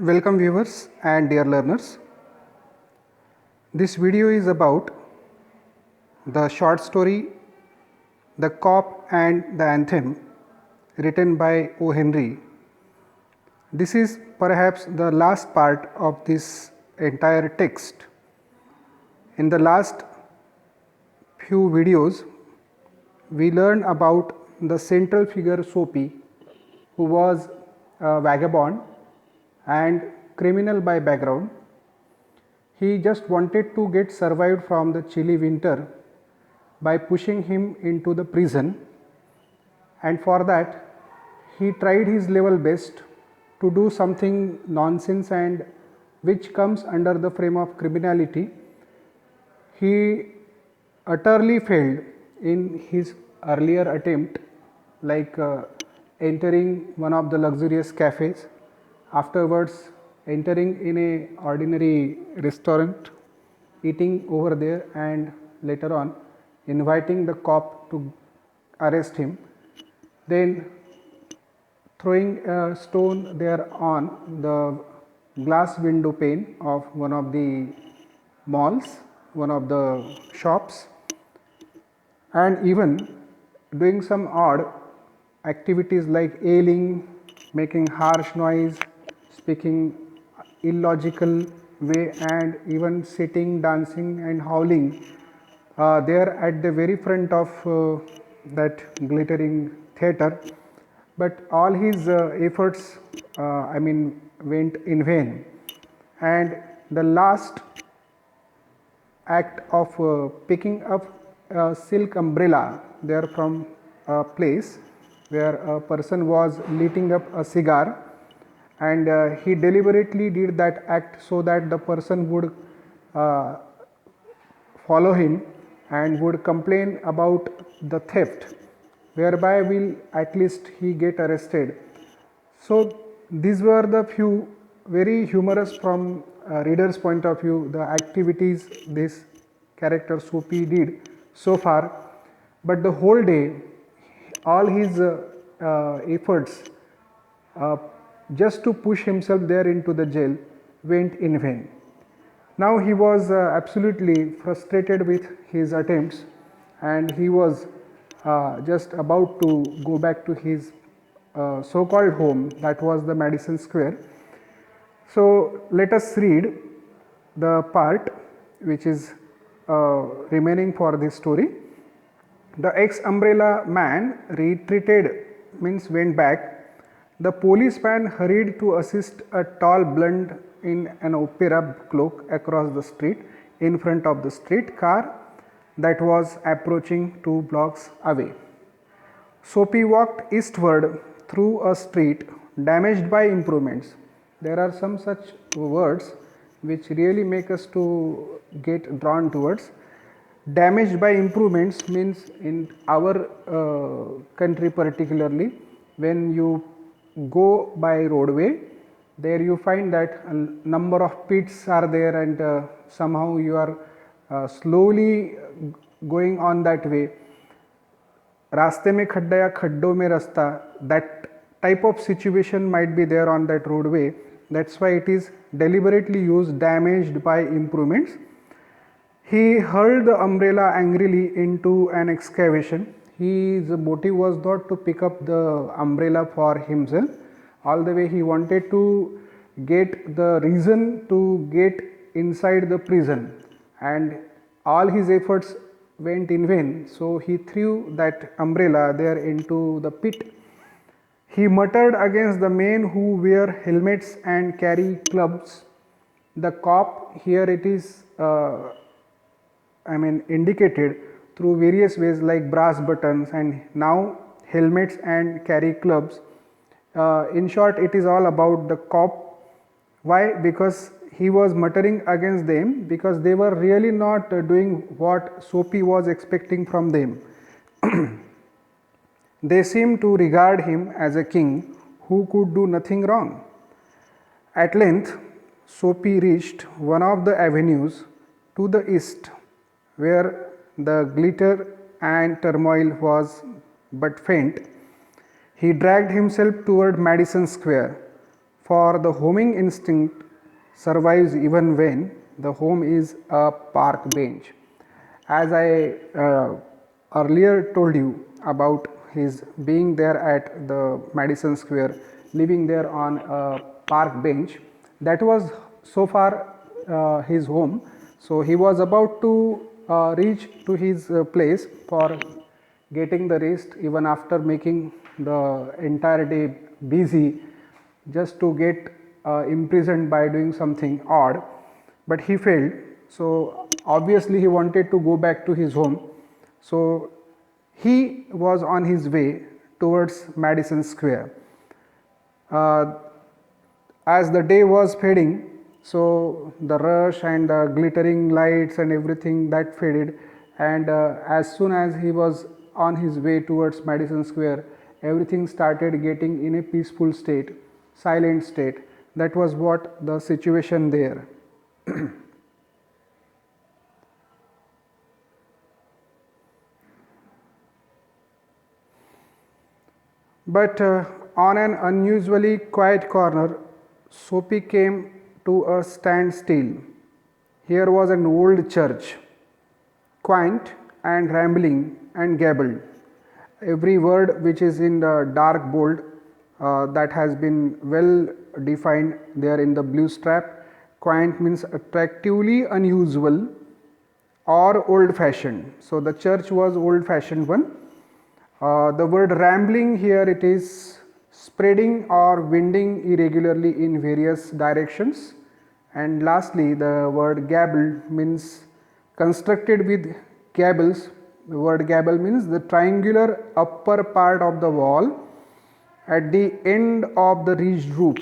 Welcome viewers and dear learners. This video is about the short story The Cop and the Anthem, written by O. Henry. This is perhaps the last part of this entire text. In the last few videos, we learned about the central figure Soapy, who was a vagabond and criminal by background. He just wanted to get survived from the chilly winter by pushing him into the prison, and for that he tried his level best to do something nonsense and which comes under the frame of criminality. He utterly failed in his earlier attempt, like entering one of the luxurious cafes, afterwards entering in a ordinary restaurant, eating over there, and later on inviting the cop to arrest him, then throwing a stone there on the glass window pane of one of the malls, one of the shops, and even doing some odd activities like yelling, making harsh noise, speaking illogical way, and even sitting, dancing and howling there at the very front of that glittering theater. But all his efforts went in vain, and the last act of picking up a silk umbrella there from a place where a person was lighting up a cigar, and he deliberately did that act so that the person would follow him and would complain about the theft, whereby will at least he get arrested. So these were the few very humorous from reader's point of view, the activities this character Soapy did so far, but the whole day all his efforts just to push himself there into the jail went in vain. Now he was absolutely frustrated with his attempts, and he was just about to go back to his so-called home, that was the Madison Square. So let us read the part which is remaining for this story. The ex-umbrella man retreated, means went back. The policeman hurried to assist a tall blonde in an opera cloak across the street in front of the street car that was approaching 2 blocks away. Soapy walked eastward through a street damaged by improvements. There are some such words which really make us to get drawn towards. Damaged by improvements means in our country particularly, when you go by roadway, there you find that a number of pits are there, and somehow you are slowly going on that way. रास्ते में खड्डा या खड्डों में रास्ता, that type of situation might be there on that roadway. That's why it is deliberately used, damaged by improvements. He hurled the umbrella angrily into an excavation. His motive was not to pick up the umbrella for himself. All the way he wanted to get the reason to get inside the prison, and all his efforts went in vain. So he threw that umbrella there into the pit. He muttered against the men who wear helmets and carry clubs. The cop, here it is indicated through various ways like brass buttons and now helmets and carry clubs. In short, it is all about the cop. Why? Because he was muttering against them, because they were really not doing what Soapy was expecting from them. They seemed to regard him as a king who could do nothing wrong. At length, Soapy reached one of the avenues to the east, where the glitter and turmoil was but faint. He dragged himself toward Madison Square. for the homing instinct survives even when the home is a park bench. As I earlier told you about his being there at the Madison Square, living there on a park bench, that was so far his home. So he was about to reach to his place for getting the rest, even after making the entire day busy just to get imprisoned by doing something odd, but he failed. So obviously he wanted to go back to his home. So he was on his way towards Madison Square. uh, as the day was fading, so the rush and the glittering lights and everything that faded, and as soon as he was on his way towards Madison Square, everything started getting in a peaceful state, silent state. That was what the situation there. But on an unusually quiet corner, Soapy came to a standstill. Here was an old church, quaint and rambling and gabbled. Every word which is in the dark bold that has been well defined there in the blue strap. Quaint means attractively unusual or old fashioned. So the church was old fashioned one. The word rambling here, it is spreading or winding irregularly in various directions. And lastly, the word gable means constructed with gables. The word gable means the triangular upper part of the wall at the end of the ridged roof.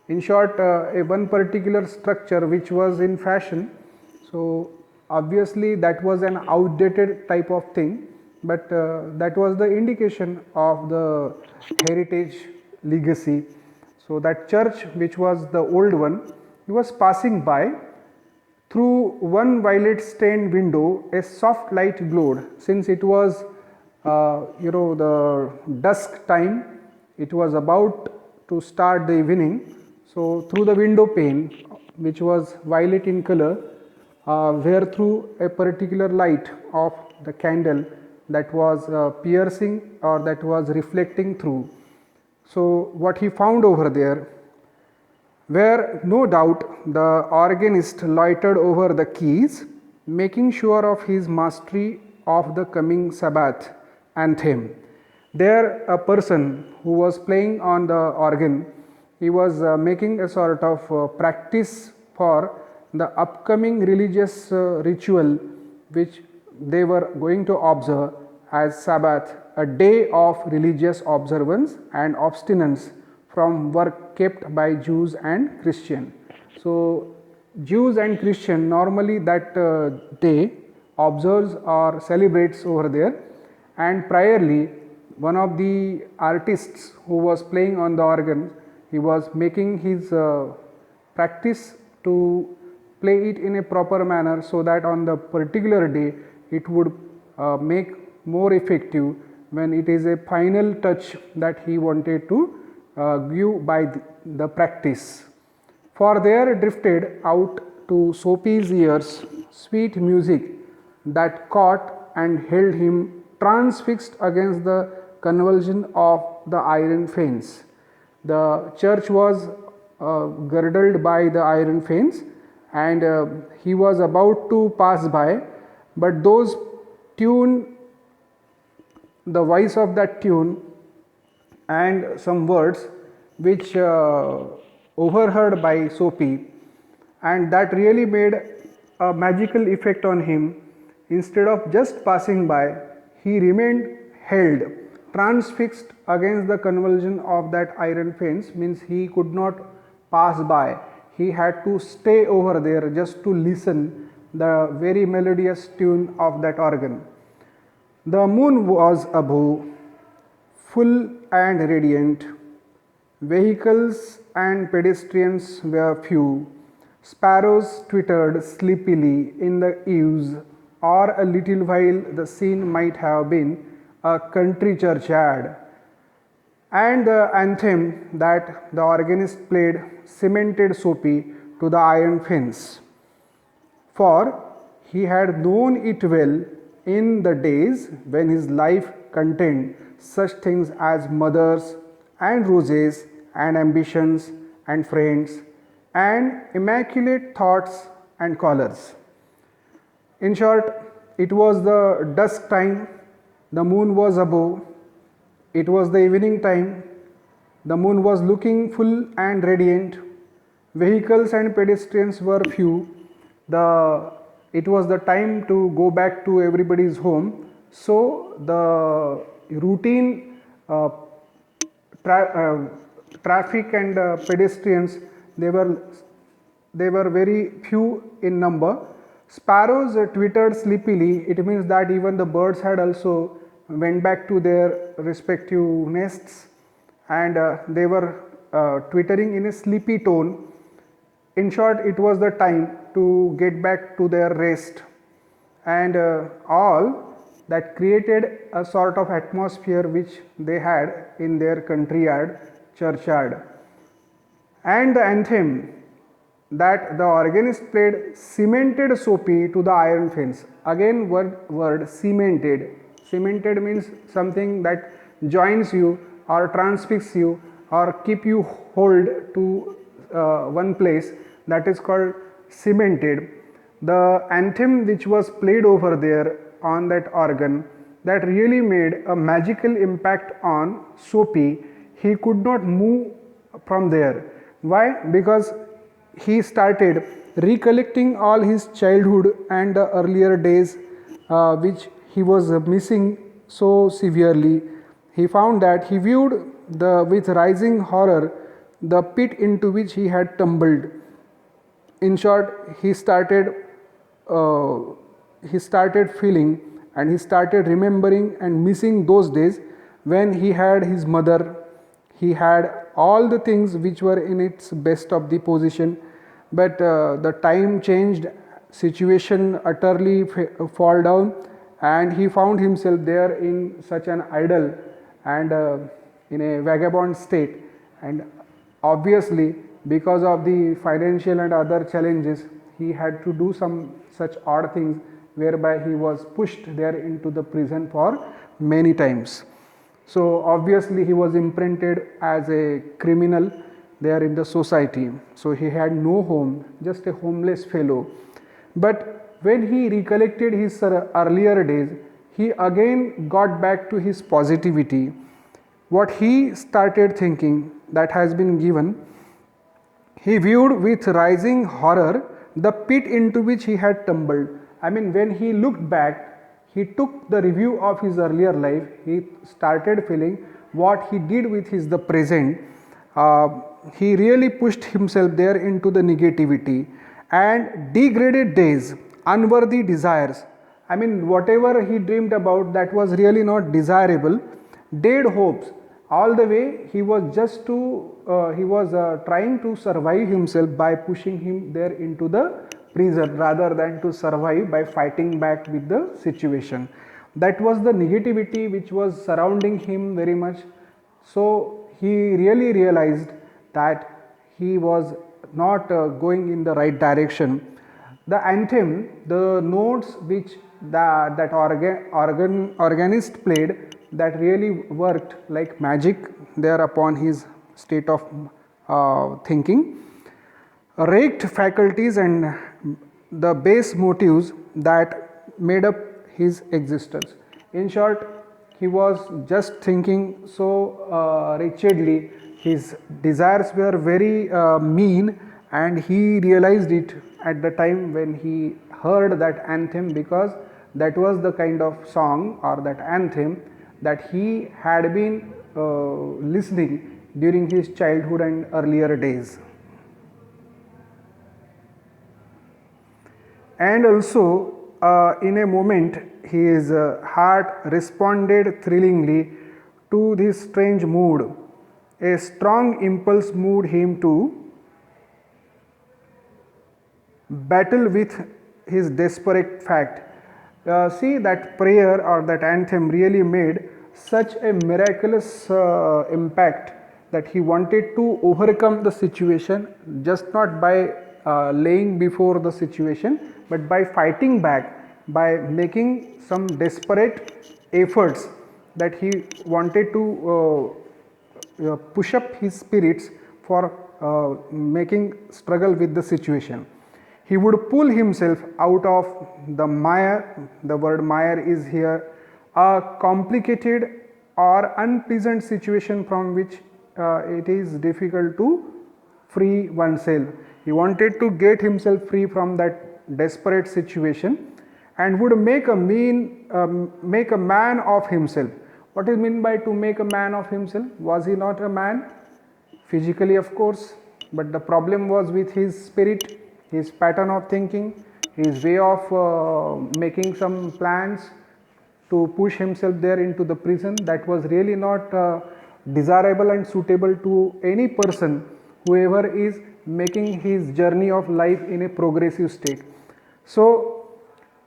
In short, a one particular structure which was in fashion. So obviously that was an outdated type of thing, but that was the indication of the heritage legacy. So that church, which was the old one, he was passing by. Through one violet stained window a soft light glowed. Since it was the dusk time, it was about to start the evening. So through the window pane, which was violet in color, where through a particular light of the candle that was piercing or that was reflecting through. So what he found over there, where no doubt the organist loitered over the keys, making sure of his mastery of the coming Sabbath anthem. There a person who was playing on the organ, he was making a sort of practice for the upcoming religious ritual which they were going to observe as Sabbath, a day of religious observance and abstinence from work kept by Jews and Christian. So Jews and Christian normally that day observes or celebrates over there, and priorly one of the artists who was playing on the organ, he was making his practice to play it in a proper manner so that on the particular day it would make more effective when it is a final touch that he wanted to give by the practice. For there drifted out to Soapy's ears sweet music that caught and held him transfixed against the convulsion of the iron fence. The church was girdled by the iron fence, and he was about to pass by, but those tune, the voice of that tune and some words which overheard by Soapy, and that really made a magical effect on him. Instead of just passing by, he remained held, transfixed against the convulsion of that iron fence. Means he could not pass by, he had to stay over there just to listen the very melodious tune of that organ. The moon was above, full and radiant. Vehicles and pedestrians were few. Sparrows twittered sleepily in the eaves, or a little while the scene might have been a country churchyard. And the anthem that the organist played cemented Soapy to the iron fence. For he had known it well in the days when his life contained such things as mothers and roses and ambitions and friends and immaculate thoughts and collars. In short, it was the dusk time, the moon was above, it was the evening time, the moon was looking full and radiant, vehicles and pedestrians were few, it was the time to go back to everybody's home. So the routine traffic and pedestrians, they were very few in number. Sparrows twittered sleepily. It means that even the birds had also went back to their respective nests, and they were twittering in a sleepy tone. In short, it was the time to get back to their rest, and all that created a sort of atmosphere which they had in their country yard, churchyard. And the anthem that the organist played cemented Soapy to the iron fence. Again, word cemented. Cemented means something that joins you or transfixes you or keep you hold to one place, that is called cemented. The anthem which was played over there on that organ, that really made a magical impact on Soapy. He could not move from there. Why? Because he started recollecting all his childhood and the earlier days which he was missing so severely. He found that he viewed with rising horror the pit into which he had tumbled. In short, he started feeling and he started remembering and missing those days when he had his mother, he had all the things which were in its best of the position, but the time changed, situation utterly fall down, and he found himself there in such an idle and in a vagabond state. And obviously, because of the financial and other challenges, he had to do some such odd things whereby he was pushed there into the prison for many times. So obviously he was imprinted as a criminal there in the society. So he had no home, just a homeless fellow. But when he recollected his earlier days, he again got back to his positivity. What he started thinking that has been given, he viewed with rising horror the pit into which he had tumbled. I mean, when he looked back, he took the review of his earlier life, he started feeling what he did with the present. He really pushed himself there into the negativity and degraded days, unworthy desires. I mean, whatever he dreamed about that was really not desirable, dead hopes. All the way he was just trying to survive himself by pushing him there into the prison rather than to survive by fighting back with the situation. That was the negativity which was surrounding him very much. So he really realized that he was not going in the right direction. The anthem, the notes which that organist played, that really worked like magic there upon his state of thinking, raked faculties and the base motives that made up his existence. In short, he was just thinking so wretchedly, his desires were very mean, and he realized it at the time when he heard that anthem, because that was the kind of song or that anthem that he had been listening during his childhood and earlier days. And also in a moment his heart responded thrillingly to this strange mood. A strong impulse moved him to battle with his desperate fact. See, that prayer or that anthem really made such a miraculous impact that he wanted to overcome the situation, just not by laying before the situation, but by fighting back, by making some desperate efforts, that he wanted to push up his spirits for making struggle with the situation. He would pull himself out of the mire. The word mire is here a complicated or unpleasant situation from which it is difficult to free oneself. He wanted to get himself free from that desperate situation and would make a man of himself. What is meant by to make a man of himself? Was he not a man? Physically, of course, but the problem was with his spirit, his pattern of thinking, his way of making some plans to push himself there into the prison. That was really not desirable and suitable to any person, whoever is making his journey of life in a progressive state. So,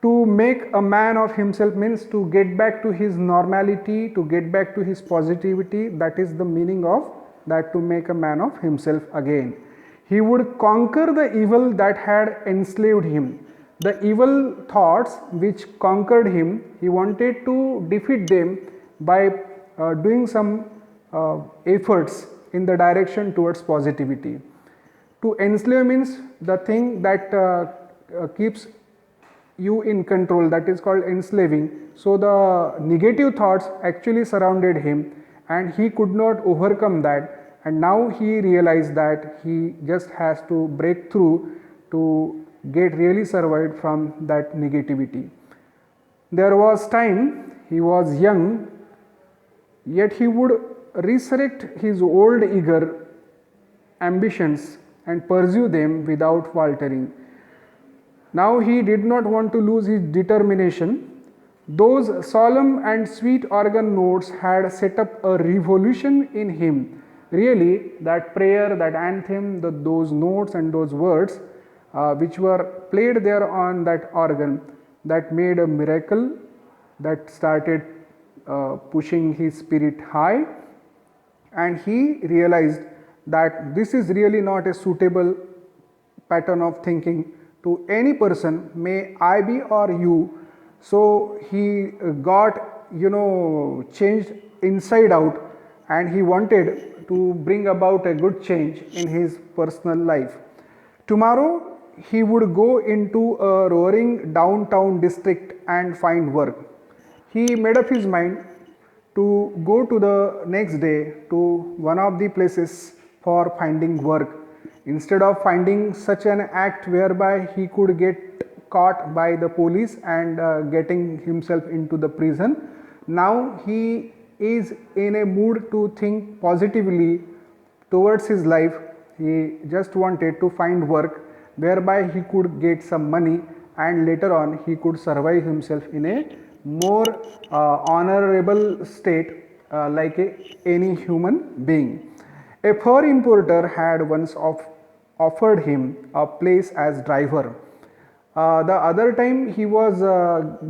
to make a man of himself means to get back to his normality, to get back to his positivity. That is the meaning of that, to make a man of himself again. He would conquer the evil that had enslaved him. The evil thoughts which conquered him, he wanted to defeat them by doing some efforts in the direction towards positivity. To enslave means the thing that keeps you in control, that is called enslaving. So the negative thoughts actually surrounded him and he could not overcome that, and now he realized that he just has to break through to get really survived from that negativity. There was time, he was young, yet he would resurrect his old eager ambitions and pursue them without faltering. Now he did not want to lose his determination. Those solemn and sweet organ notes had set up a revolution in him. Really, that prayer, that anthem, those notes and those words which were played there on that organ, that made a miracle, that started pushing his spirit high, and he realized that this is really not a suitable pattern of thinking to any person, may I be or you. So he got changed inside out, and he wanted to bring about a good change in his personal life. Tomorrow he would go into a roaring downtown district and find work. He made up his mind to go to the next day to one of the places for finding work. Instead of finding such an act whereby he could get caught by the police and getting himself into the prison, now he is in a mood to think positively towards his life. He just wanted to find work whereby he could get some money, and later on he could survive himself in a more honorable state like any human being. A fur importer had once offered him a place as driver. The other time he was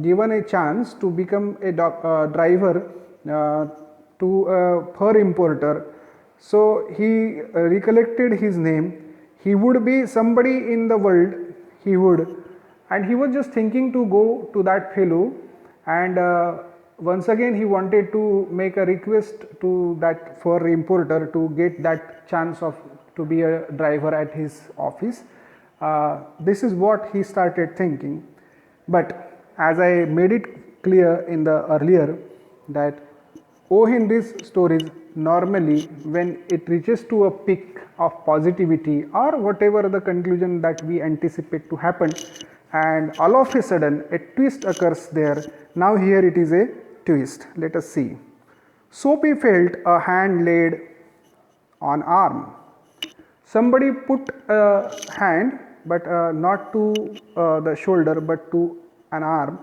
given a chance to become a driver to a fur importer. So he recollected his name. He would be somebody in the world, and he was just thinking to go to that fellow, and once again he wanted to make a request to that fur importer to get that chance of to be a driver at his office. This is what he started thinking. But as I made it clear in the earlier, that O. Henry's stories, normally when it reaches to a peak of positivity or whatever the conclusion that we anticipate to happen, and all of a sudden a twist occurs there. Now here it is a twist. Let us see. Soapy felt a hand laid on arm. Somebody put a hand, but not to the shoulder, but to an arm.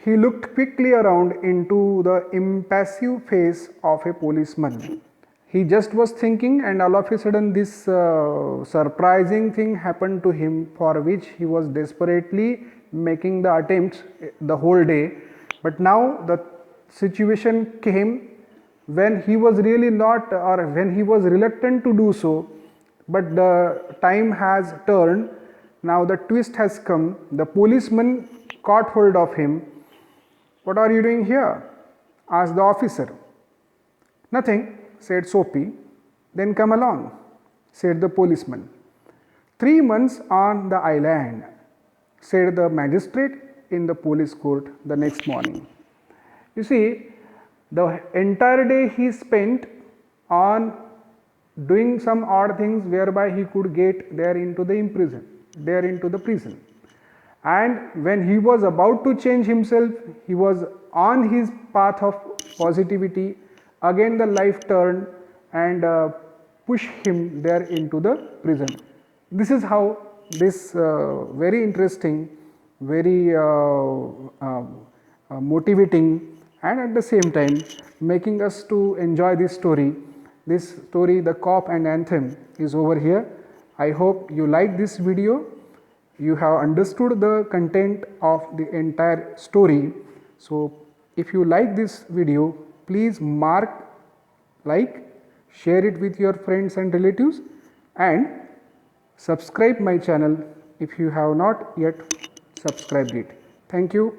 He looked quickly around into the impassive face of a policeman. He just was thinking, and all of a sudden this surprising thing happened to him, for which he was desperately making the attempts the whole day. But now the situation came when he was really not, or when he was reluctant to do so, but the time has turned. Now the twist has come. The policeman caught hold of him. "What are you doing here?" asked the officer. "Nothing," said Soapy. "Then come along," said the policeman. "3 months on the island," said the magistrate in the police court the next morning. You see, the entire day he spent on doing some odd things whereby he could get there into the prison. And when he was about to change himself, he was on his path of positivity. Again the life turned and pushed him there into the prison. This is how this very interesting, very motivating, and at the same time making us to enjoy this story. This story, The Cop and Anthem, is over here. I hope you like this video. You have understood the content of the entire story. So if you like this video, please mark like, share it with your friends and relatives, and subscribe my channel if you have not yet subscribed it. Thank you.